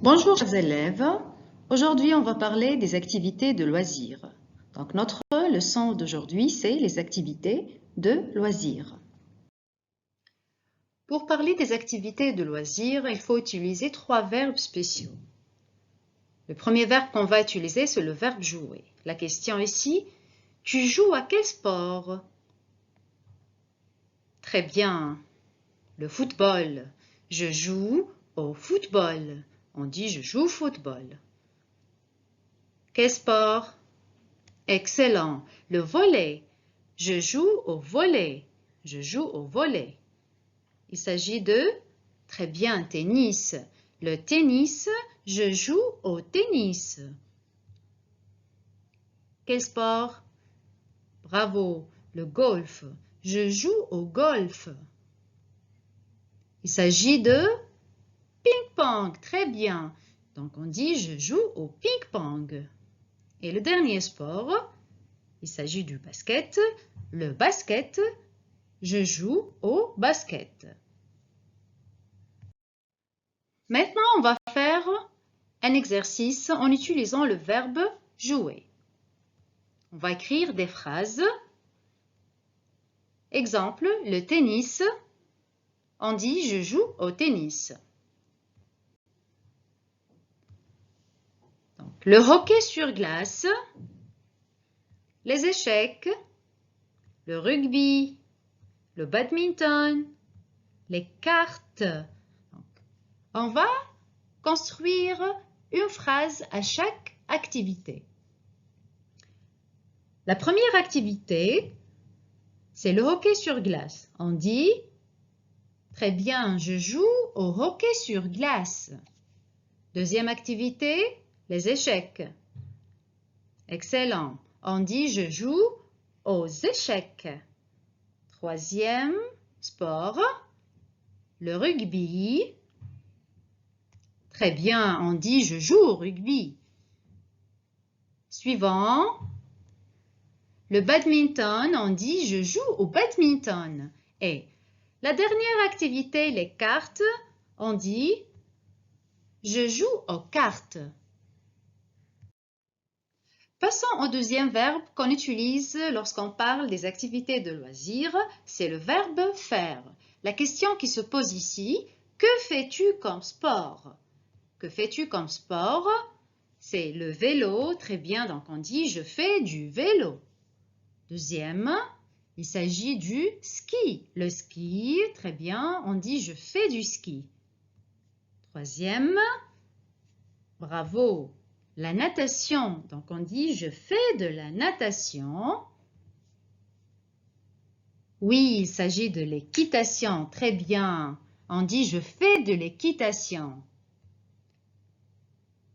Bonjour chers élèves, aujourd'hui on va parler des activités de loisirs. Donc notre leçon d'aujourd'hui c'est les activités de loisirs. Pour parler des activités de loisirs, il faut utiliser 3 verbes spéciaux. Le premier verbe qu'on va utiliser c'est le verbe jouer. La question ici, tu joues à quel sport? Très bien, le football. Je joue au football. On dit je joue au football. Quel sport? Excellent. Le volley. Je joue au volley. Je joue au volley. Il s'agit de, très bien, tennis. Le tennis, je joue au tennis. Quel sport? Bravo. Le golf. Je joue au golf. Il s'agit de ping-pong. Très bien. Donc on dit je joue au ping-pong. Et le dernier sport, il s'agit du basket. Le basket, je joue au basket. Maintenant, on va faire un exercice en utilisant le verbe jouer. On va écrire des phrases. Exemple, le tennis. On dit je joue au tennis. Donc, le hockey sur glace, les échecs, le rugby, le badminton, les cartes. Donc, on va construire une phrase à chaque activité. La première activité, c'est le hockey sur glace. On dit, très bien, je joue au hockey sur glace. Deuxième activité, les échecs. Excellent. On dit, je joue aux échecs. Troisième sport, le rugby. Très bien, on dit, je joue au rugby. Suivant, le badminton, on dit, je joue au badminton. Et la dernière activité, les cartes, on dit, je joue aux cartes. Passons au deuxième verbe qu'on utilise lorsqu'on parle des activités de loisirs, c'est le verbe faire. La question qui se pose ici, que fais-tu comme sport? Que fais-tu comme sport? C'est le vélo, très bien, donc on dit je fais du vélo. Deuxième, il s'agit du ski. Le ski, très bien, on dit je fais du ski. Troisième, bravo. La natation, donc on dit je fais de la natation. Oui, il s'agit de l'équitation, très bien. On dit je fais de l'équitation.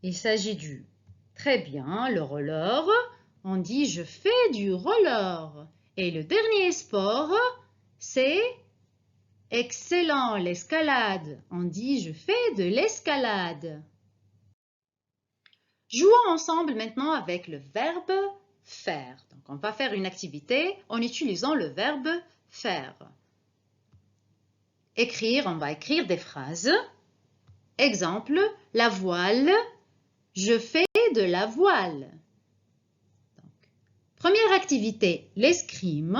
Il s'agit du, très bien, le roller. On dit je fais du roller. Et le dernier sport, c'est excellent, l'escalade. On dit je fais de l'escalade. Jouons ensemble maintenant avec le verbe faire. Donc, on va faire une activité en utilisant le verbe faire. Écrire, on va écrire des phrases. Exemple, la voile. Je fais de la voile. Donc, première activité, l'escrime.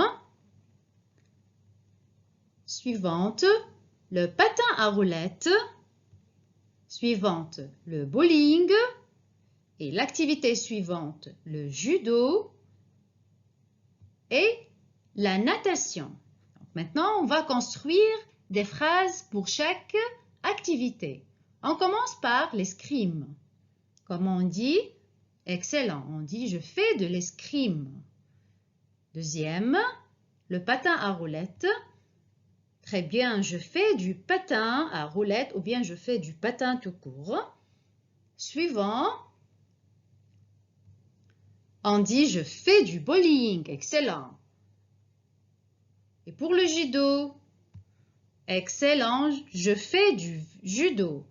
Suivante, le patin à roulettes. Suivante, le bowling. Et l'activité suivante, le judo et la natation. Donc, maintenant, on va construire des phrases pour chaque activité. On commence par l'escrime. Comme on dit, excellent, on dit je fais de l'escrime. Deuxième, le patin à roulettes. Très bien, je fais du patin à roulettes ou bien je fais du patin tout court. Suivant, on dit je fais du bowling. Excellent. Et pour le judo, excellent, je fais du judo.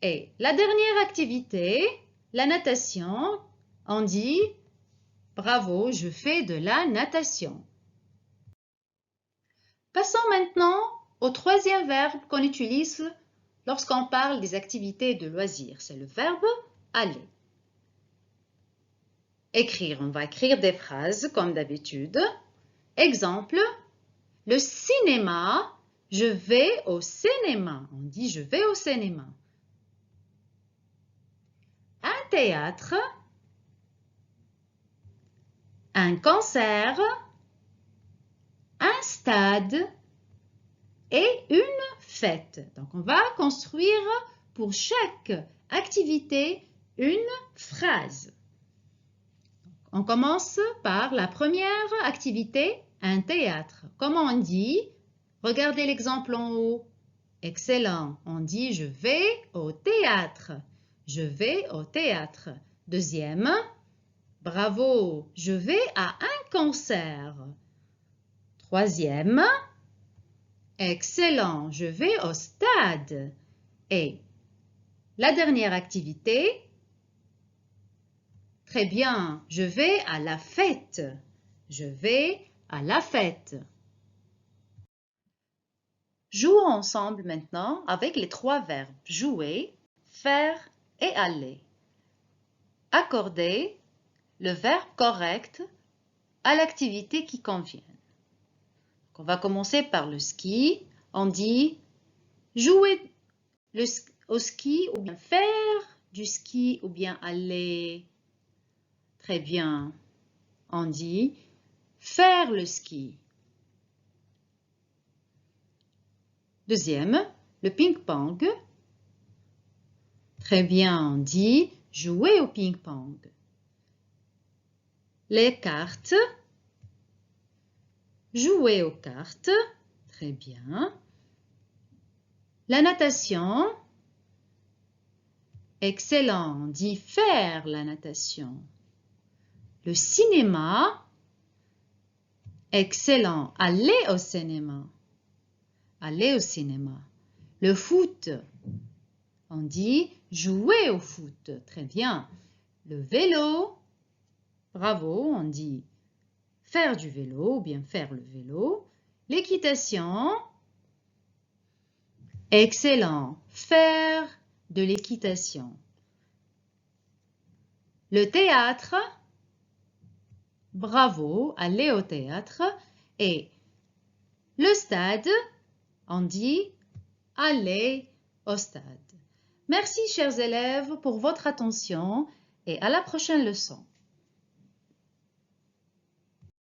Et la dernière activité, la natation, on dit bravo, je fais de la natation. Passons maintenant au troisième verbe qu'on utilise lorsqu'on parle des activités de loisirs, c'est le verbe aller. Écrire, on va écrire des phrases comme d'habitude. Exemple, le cinéma, je vais au cinéma. On dit je vais au cinéma. Un théâtre, un concert, un stade et une fête. Donc, on va construire pour chaque activité une phrase. On commence par la première activité, un théâtre. Comment on dit? Regardez l'exemple en haut. Excellent. On dit je vais au théâtre. Je vais au théâtre. Deuxième, bravo, je vais à un concert. Troisième, excellent, je vais au stade. Et la dernière activité, très bien, je vais à la fête. Je vais à la fête. Jouons ensemble maintenant avec les trois verbes jouer, faire et aller. Accordez le verbe correct à l'activité qui convient. On va commencer par le ski. On dit jouer au ski ou bien faire du ski ou bien aller. Très bien. On dit faire le ski. Deuxième, le ping-pong. Très bien, on dit jouer au ping-pong. Les cartes. Jouer aux cartes. Très bien. La natation. Excellent, on dit faire la natation. Le cinéma. Excellent, aller au cinéma. Aller au cinéma. Le foot. On dit jouer au foot. Très bien. Le vélo. Bravo, on dit faire du vélo ou bien faire le vélo. L'équitation. Excellent. Faire de l'équitation. Le théâtre. Bravo, aller au théâtre. Et le stade, on dit aller au stade. Merci chers élèves pour votre attention et à la prochaine leçon.